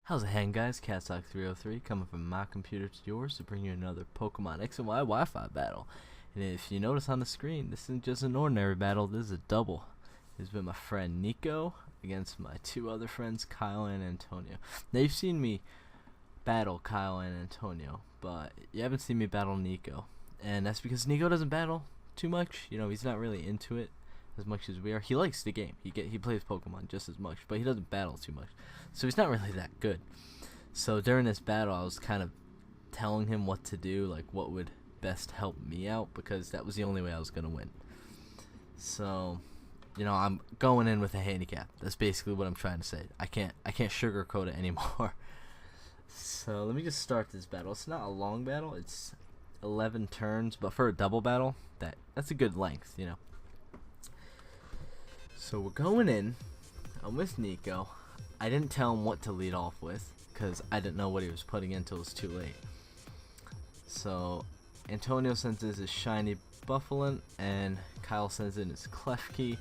How's it hanging, guys? CatSock303 coming from my computer to yours to bring you another Pokemon X and Y Wi-Fi battle. And if you notice on the screen, this isn't just an ordinary battle, this is a double. This has been my friend Nico against my two other friends, Kyle and Antonio. Now you've seen me battle Kyle and Antonio, but you haven't seen me battle Nico. And that's because Nico doesn't battle too much. You know, he's not really into it as much as we are. He likes the game. He plays Pokemon just as much, but he doesn't battle too much. So he's not really that good. So during this battle, I was kind of telling him what to do, like what would best help me out, because that was the only way I was gonna win. So, you know, I'm going in with a handicap. That's basically what I'm trying to say. I can't sugarcoat it anymore. So let me just start this battle. It's not a long battle. It's 11 turns, but for a double battle, that's a good length, you know. So we're going in. I'm with Nico. I didn't tell him what to lead off with because I didn't know what he was putting in until it was too late. So Antonio sends in his shiny Buffalin and Kyle sends in his Klefki.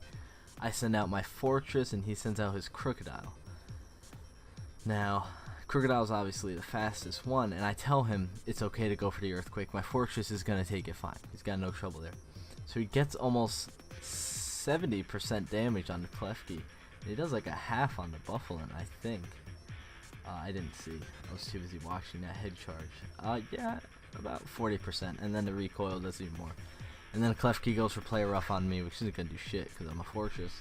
I send out my Fortress and he sends out his Crocodile. Now, Crocodile's obviously the fastest one, and I tell him it's okay to go for the Earthquake. My Fortress is going to take it fine. He's got no trouble there. So he gets almost 70% damage on the Klefki. He does like a half on the Buffalin, I think. I didn't see. I was too busy watching that head charge. Yeah, about 40%. And then the recoil does even more. And then the Klefki goes for Play Rough on me, which isn't going to do shit because I'm a Fortress.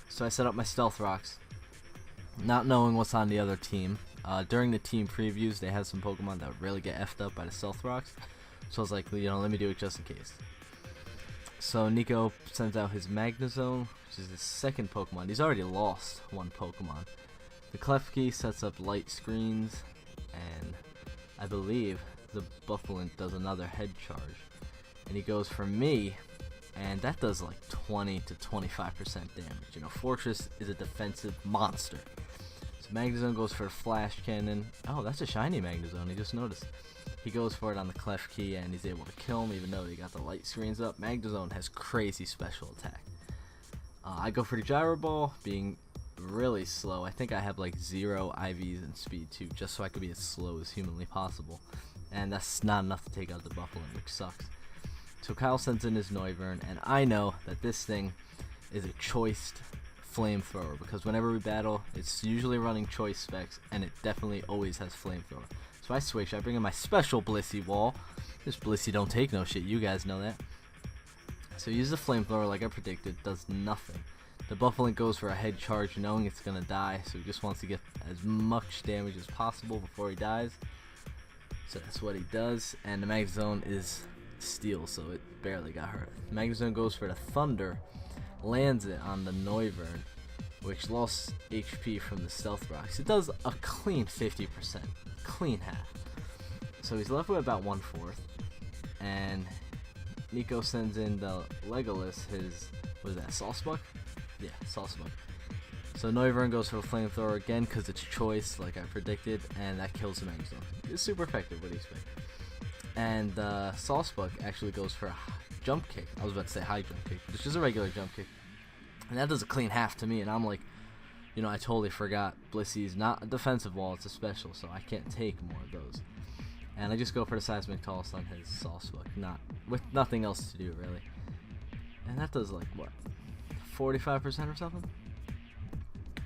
So I set up my Stealth Rocks, not knowing what's on the other team. During the team previews, they had some Pokemon that would really get effed up by the Stealth Rocks. So I was like, you know, let me do it just in case. So Nico sends out his Magnezone, which is his second Pokemon. He's already lost one Pokemon. The Klefki sets up light screens, and I believe the Buffalin does another head charge. And he goes for me, and that does like 20 to 25% damage. You know, Fortress is a defensive monster. So Magnezone goes for a Flash Cannon. Oh, that's a shiny Magnezone, I just noticed. He goes for it on the Klefki and he's able to kill him even though he got the light screens up. Magnezone has crazy special attack. I go for the Gyro Ball, being really slow. I think I have like 0 IVs and speed too, just so I could be as slow as humanly possible. And that's not enough to take out the Buffalin, which sucks. So Kyle sends in his Noivern, and I know that this thing is a choiced flamethrower, because whenever we battle, it's usually running choice specs, and it definitely always has flamethrower. So I switch, I bring in my special Blissey Wall. This Blissey don't take no shit, you guys know that. So use the flamethrower like I predicted, does nothing. The Buffalin goes for a head charge knowing it's gonna die, so he just wants to get as much damage as possible before he dies. So that's what he does, and the Magnezone is steel, so it barely got hurt. Magnezone goes for the Thunder, lands it on the Noivern, which lost HP from the Stealth Rocks. It does a clean 50%, clean half. So he's left with about 1/4, and Nico sends in the Legolas, his, what is that, Salsbuck? Yeah, Salsbuck. So Noivern goes for a flamethrower again because it's choice, like I predicted, and that kills the Magnezone. It's super effective, what do you expect? And Salsbuck actually goes for a jump kick. I was about to say high jump kick, which is a regular jump kick. And that does a clean half to me, and I'm like, you know, I totally forgot Blissey's not a defensive wall, it's a special, so I can't take more of those. And I just go for the Seismic Toss on his Salsbuck, with nothing else to do, really. And that does, like, what, 45% or something?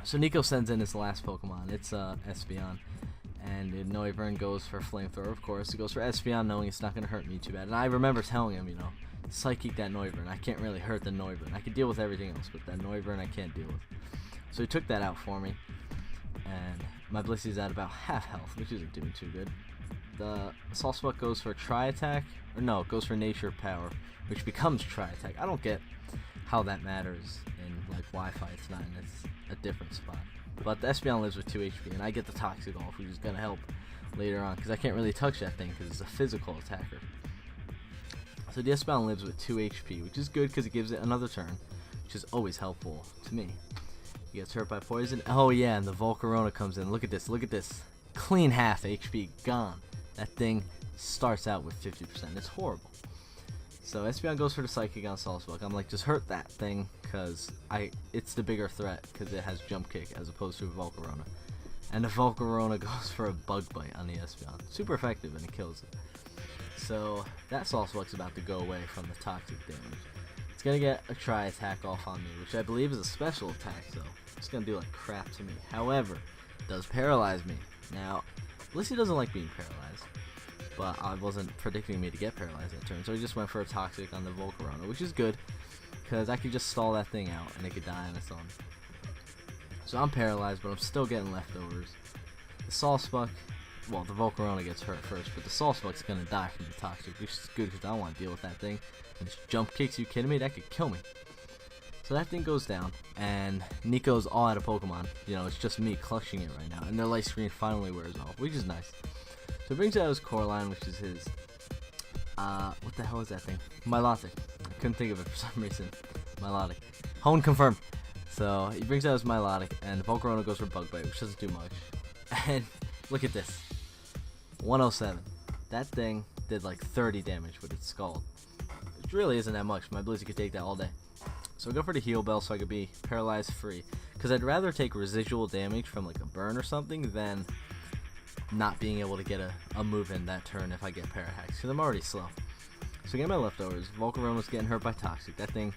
So Nico sends in his last Pokemon, it's Espeon. And Noivern goes for Flamethrower, of course. He goes for Espeon knowing it's not going to hurt me too bad. And I remember telling him, you know, Psychic that Noivern. I can't really hurt the Noivern. I can deal with everything else, but that Noivern I can't deal with. So he took that out for me. And my Blissey's at about half health, which isn't doing too good. The Salsbuck goes for Tri-Attack. Or no, it goes for Nature Power, which becomes Tri-Attack. I don't get how that matters in, like, Wi-Fi. It's not, and it's a different spot. But the Espeon lives with 2 HP, and I get the Toxic off, which is going to help later on, because I can't really touch that thing, because it's a physical attacker. So the Espeon lives with 2 HP, which is good, because it gives it another turn, which is always helpful to me. He gets hurt by poison. Oh yeah, and the Volcarona comes in. Look at this, look at this. Clean half HP, gone. That thing starts out with 50%. It's horrible. So Espeon goes for the Psychic on Salsbuck. I'm like, just hurt that thing, because it's the bigger threat, because it has Jump Kick as opposed to a Volcarona. And the Volcarona goes for a bug bite on the Espeon. Super effective and it kills it. So that Sawsbuck's about to go away from the toxic damage. It's gonna get a Tri Attack off on me, which I believe is a special attack, so it's gonna do like crap to me. However, it does paralyze me. Now, Blissey doesn't like being paralyzed, but I wasn't predicting me to get paralyzed that turn, so I just went for a toxic on the Volcarona, which is good, because I could just stall that thing out and it could die on its own. So I'm paralyzed, but I'm still getting leftovers. The Sawsbuck, well, the Volcarona gets hurt first, but the Sawsbuck's gonna die from the toxic, which is good because I don't want to deal with that thing. And just jump kicks, you kidding me? That could kill me. So that thing goes down, and Nico's all out of Pokemon. You know, it's just me clutching it right now, and their light screen finally wears off, which is nice. So it brings out his Coraline, which is his, what the hell is that thing? Milotic. I couldn't think of it for some reason. Milotic. Hone confirmed. So he brings out his Milotic, and Volcarona goes for Bug Bite, which doesn't do much. And look at this. 107. That thing did like 30 damage with its Scald. Which really isn't that much. My Blissey could take that all day. So I go for the Heal Bell so I could be paralyzed free. Because I'd rather take residual damage from like a burn or something than not being able to get a move in that turn if I get Parahacks. Because I'm already slow. So I get my leftovers. Volcarona's getting hurt by Toxic. That thing,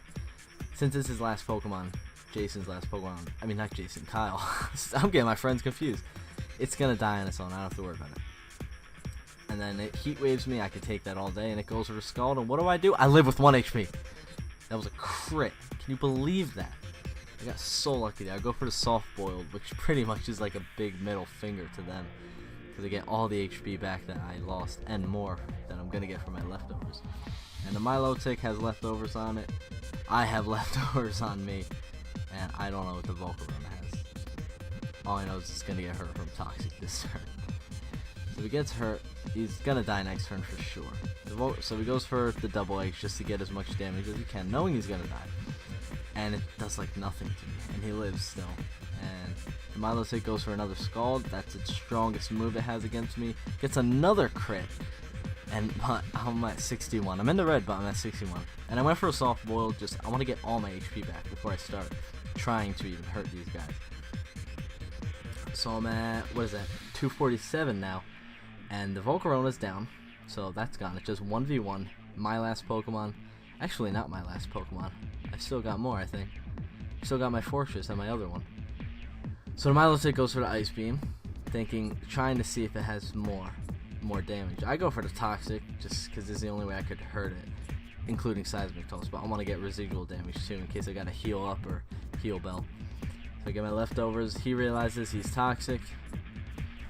since it's his last Pokemon, Jason's last Pokemon, I mean not Jason, Kyle. I'm getting my friends confused. It's going to die on its own. I don't have to worry about it. And then it Heat Waves me. I could take that all day. And it goes for the Scald. And what do? I live with 1 HP. That was a crit. Can you believe that? I got so lucky there. I go for the Soft Boiled, which pretty much is like a big middle finger to them. Because I get all the HP back that I lost and more that I'm going to get from my leftovers. And the Milotic has leftovers on it. I have leftovers on me. And I don't know what the Volcarona has. All I know is it's going to get hurt from Toxic this turn. So if he gets hurt, he's going to die next turn for sure. So he goes for the Double H just to get as much damage as he can, knowing he's going to die. And it does like nothing to me. And he lives still. And the Milotic goes for another Scald. That's its strongest move it has against me. Gets another crit. And I'm at 61. I'm in the red, but I'm at 61. And I went for a Soft Boil. Just I want to get all my HP back before I start trying to even hurt these guys. So I'm at, what is that, 247 now. And the Volcarona's down. So that's gone. It's just 1v1. My last Pokemon. Actually, not my last Pokemon. I still got more, I think. Still got my Fortress and my other one. So the Milotic goes for the Ice Beam. Trying to see if it has more damage. I go for the Toxic, just because it's the only way I could hurt it. Including Seismic Toss, but I want to get residual damage too, in case I gotta heal up or Heal Bell. So I get my leftovers. He realizes he's Toxic.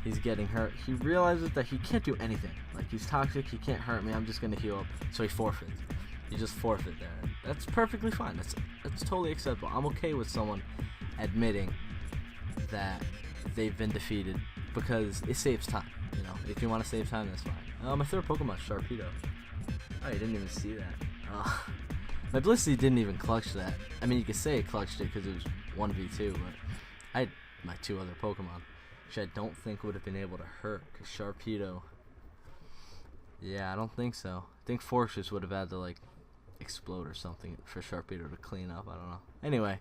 He's getting hurt. He realizes that he can't do anything. Like, he's Toxic, he can't hurt me, I'm just gonna heal up. So he forfeits. You just forfeit there. That's perfectly fine. That's totally acceptable. I'm okay with someone admitting that they've been defeated because it saves time. You know, if you want to save time, that's fine. My third Pokemon, Sharpedo. Oh, you didn't even see that. My Blissey didn't even clutch that. I mean, you could say it clutched it because it was 1v2, but I had my 2 other Pokemon, which I don't think would have been able to hurt because Sharpedo. Yeah, I don't think so. I think Fortress would have had to, like, explode or something for Sharpedo to clean up. I don't know. Anyway,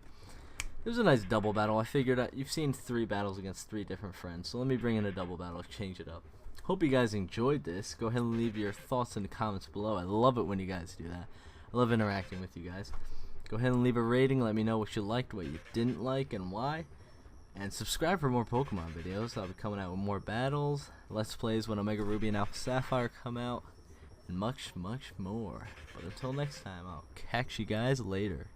it was a nice double battle. I figured out you've seen 3 battles against 3 different friends, so let me bring in a double battle, change it up. Hope you guys enjoyed this. Go ahead and leave your thoughts in the comments below. I love it when you guys do that. I love interacting with you guys. Go ahead and leave a rating. Let me know what you liked, what you didn't like, and why. And subscribe for more Pokemon videos. I'll be coming out with more battles, Let's Plays when Omega Ruby and Alpha Sapphire come out, and much, much more. But until next time, I'll catch you guys later.